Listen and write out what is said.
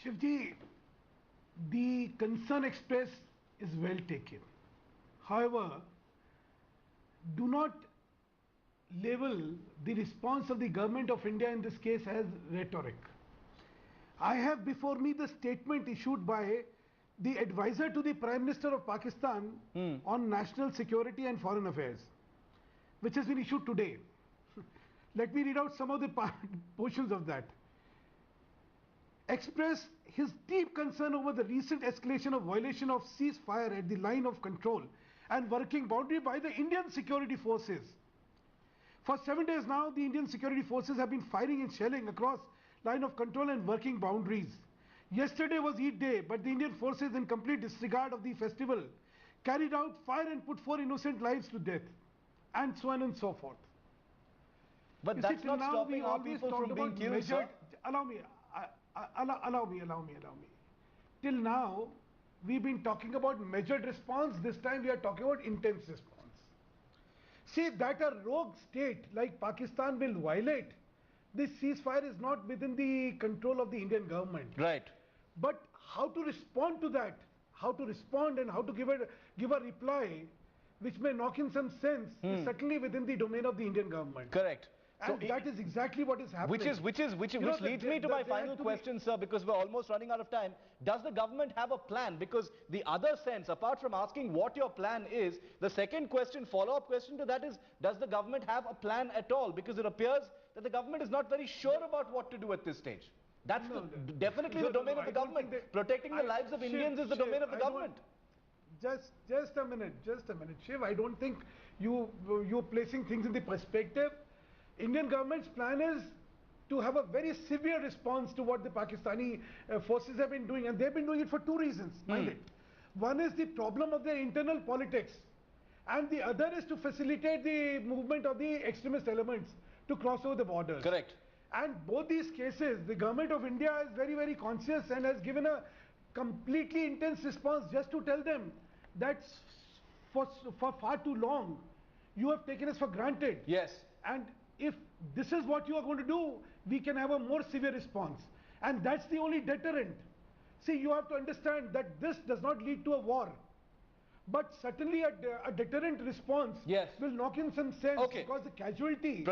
Shivji, the concern expressed is well taken. However, do not label the response of the government of India in this case as rhetoric. I have before me the statement issued by the advisor to the Prime Minister of Pakistan on national security and foreign affairs, which has been issued today. Let me read out some of the portions of that. Express his deep concern over the recent escalation of violation of ceasefire at the line of control and working boundary by the Indian security forces. For 7 days now, the Indian security forces have been firing and shelling across line of control and working boundaries. Yesterday was Eid day, but the Indian forces, in complete disregard of the festival, carried out fire and put 4 innocent lives to death, and so on and so forth. But that's not stopping our people from being killed, sir. Allow me. Till now, we've been talking about measured response. This time we are talking about intense response. See, that a rogue state like Pakistan will violate this ceasefire is not within the control of the Indian government. Right. But how to respond to that, how to respond and how to give a reply which may knock in some sense is certainly within the domain of the Indian government. Correct. And so that is exactly what is happening. Which leads me to my final question, sir, because we're almost running out of time. Does the government have a plan? Because the other sense, apart from asking what your plan is, the second question, follow-up question to that is, does the government have a plan at all? Because it appears that the government is not very sure about what to do at this stage. That's definitely the domain of the government. Protecting the lives of Indians is the domain of the government. Just a minute, Shiv. I don't think you're placing things in the perspective. Indian government's plan is to have a very severe response to what the Pakistani forces have been doing, and they've been doing it for 2 reasons, mind it. One is the problem of their internal politics, and the other is to facilitate the movement of the extremist elements to cross over the borders. Correct. And both these cases, the government of India is very, very conscious and has given a completely intense response just to tell them that for far too long you have taken us for granted. Yes. And if this is what you are going to do, we can have a more severe response. And that's the only deterrent. See, you have to understand that this does not lead to a war. But certainly a deterrent response will knock in some sense because the casualty...